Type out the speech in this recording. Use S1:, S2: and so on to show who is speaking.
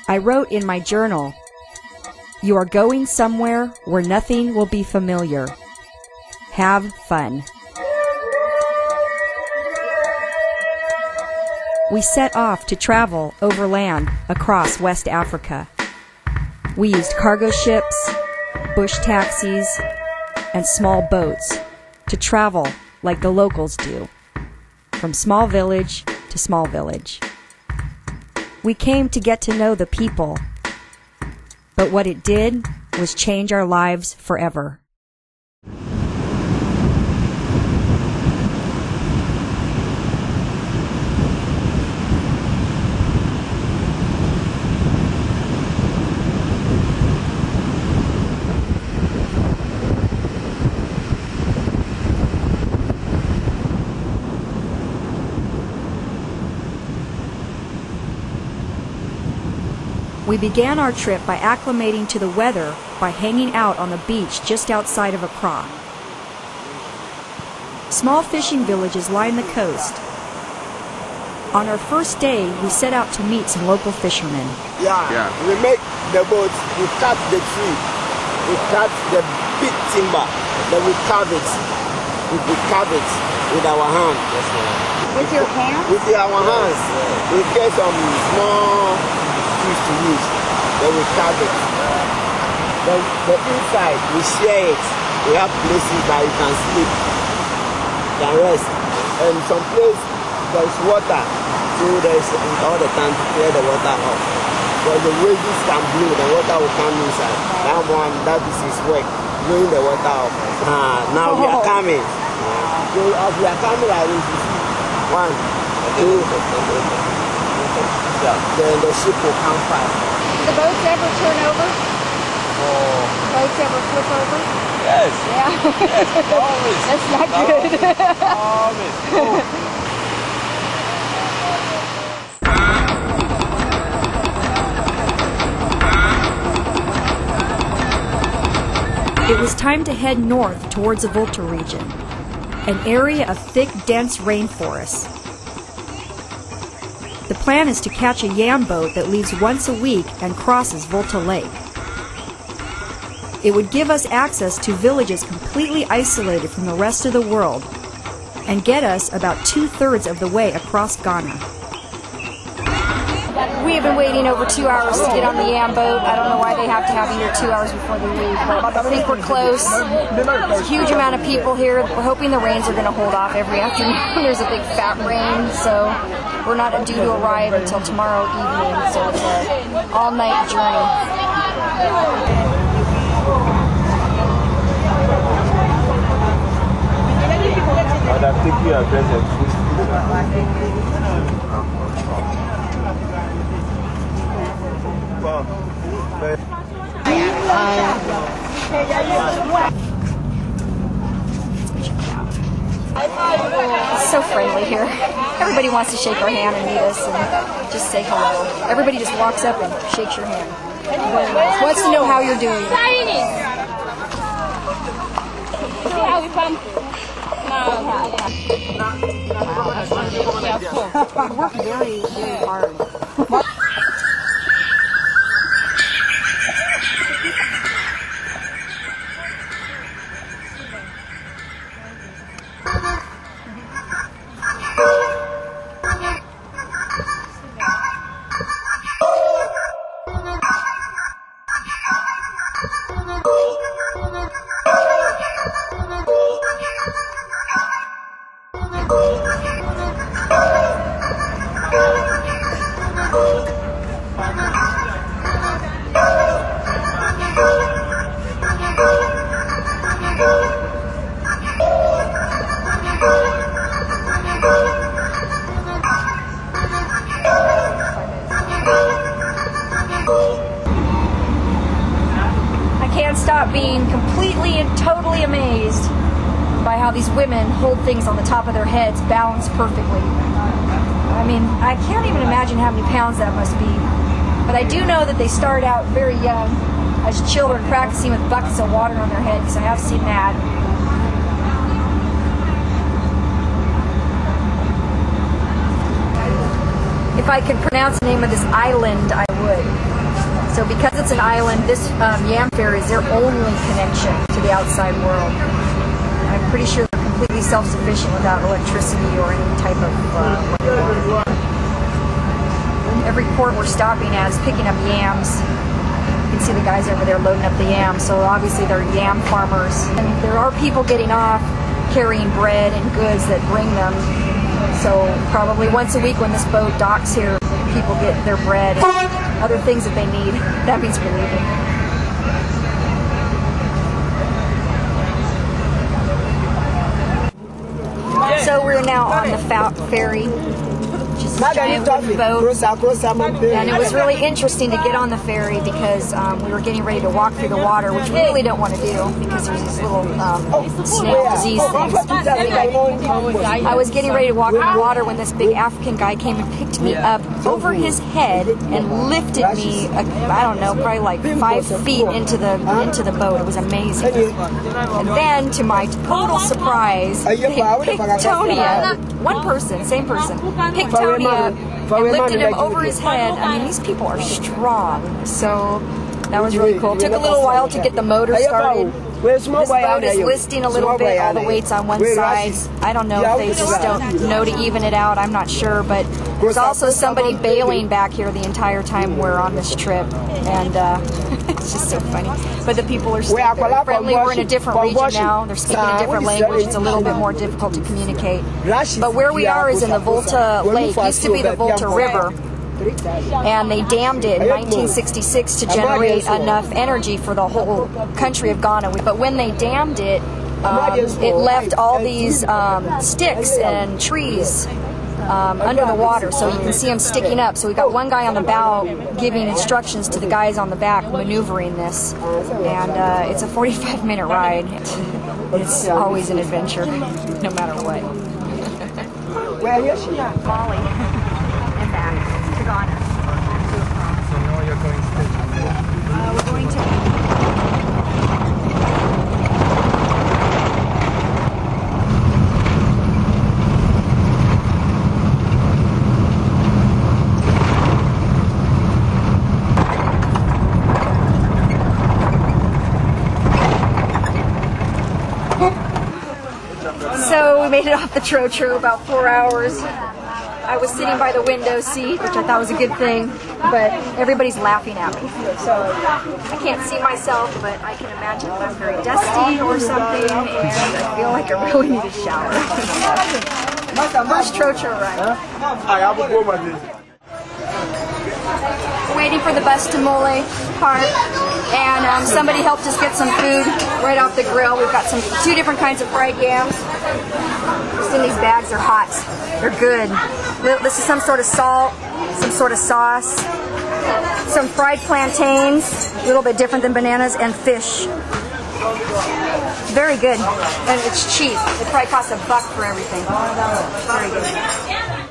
S1: I wrote in my journal, "You are going somewhere where nothing will be familiar. Have fun." We set off to travel overland across West Africa. We used cargo ships, bush taxis, and small boats to travel like the locals do, from small village to small village. We came to get to know the people, but what it did was change our lives forever. We began our trip by acclimating to the weather by hanging out on the beach just outside of Accra. Small fishing villages line the coast. On our first day, we set out to meet some local fishermen.
S2: Yeah. We make the boat, we cut the tree, we cut the big timber, then we carve it. We carve it with our hands.
S3: With your hands?
S2: With our hands. We get some small trees to use, then we carve it. Then the inside, we share it. We have places that you can sleep, can rest. And some place there is water, so there is all the time to clear the water off. So the waves can blow, the water will come inside. That is his work, blowing the water off. Now we are coming. So as we are coming like this, you see, 1, 2, then the ship will come fast.
S3: The boats ever turn over? The boats ever flip over?
S2: Yes.
S3: Yeah.
S2: Yes, always.
S3: That's not good.
S2: Always. Oh.
S1: It was time to head north towards the Volta region, an area of thick, dense rainforests. The plan is to catch a yam boat that leaves once a week and crosses Volta Lake. It would give us access to villages completely isolated from the rest of the world and get us about 2/3 of the way across Ghana.
S3: We have been waiting over 2 hours to get on the yam boat. I don't know why they have to have you here 2 hours before they leave, but I think we're close. There's a huge amount of people here. We're hoping the rains are going to hold off every afternoon. There's a big fat rain, so we're not due to arrive until tomorrow evening, so it's an all-night journey. It's so friendly here. Everybody wants to shake our hand and meet us and just say hello. Everybody just walks up and shakes your hand. Wants to know how you're doing. We work very, very hard. Stop being completely and totally amazed by how these women hold things on the top of their heads balanced perfectly. I mean, I can't even imagine how many pounds that must be. But I do know that they start out very young as children practicing with buckets of water on their head, because I have seen that. If I could pronounce the name of this island, I would. So because it's an island, this yam ferry is their only connection to the outside world. I'm pretty sure they're completely self-sufficient without electricity or any type of... every port we're stopping at is picking up yams. You can see the guys over there loading up the yams, so obviously they're yam farmers. And there are people getting off carrying bread and goods that bring them. So probably once a week when this boat docks here, people get their bread and other things that they need. That means we're leaving. So we're now on the ferry, just a giant wooden boat, and it was really interesting to get on the ferry because we were getting ready to walk through the water, which we really don't want to do because there's these little snail disease things. I was getting ready to walk through the water when this big African guy came and picked me up over his head and lifted me, I don't know, probably like 5 feet into the boat. It was amazing. And then, to my total surprise, they picked Tony up. One person, same person, picked Tony up and lifted him over his head. I mean, these people are strong. So that was really cool. It took a little while to get the motor started. This boat is listing a little bit, all the weights on one side. I don't know if they just don't know to even it out, I'm not sure, but there's also somebody bailing back here the entire time we're on this trip, and it's just so funny. But the people are still very friendly. We're in a different region now. They're speaking a different language. It's a little bit more difficult to communicate. But where we are is in the Volta Lake. It used to be the Volta River. And they dammed it in 1966 to generate enough energy for the whole country of Ghana. But when they dammed it, it left all these sticks and trees under the water, so you can see them sticking up. So we got one guy on the bow giving instructions to the guys on the back maneuvering this, and it's a 45-minute ride. It's always an adventure, no matter what. Molly and back to Ghana.
S4: So now you're going to
S3: we're going to... So we made it off the Trocho about 4 hours. I was sitting by the window seat, which I thought was a good thing, but everybody's laughing at me. So I can't see myself, but I can imagine that I'm very dusty or something, and I feel like I really need a shower. First Trocho ride. Waiting for the bus to Mole Park, and somebody helped us get some food right off the grill. We've got 2 different kinds of fried yams. Just in these bags, they're hot. They're good. This is some sort of salt, some sort of sauce, some fried plantains, a little bit different than bananas, and fish. Very good. And it's cheap. It probably costs $1 for everything. Very good.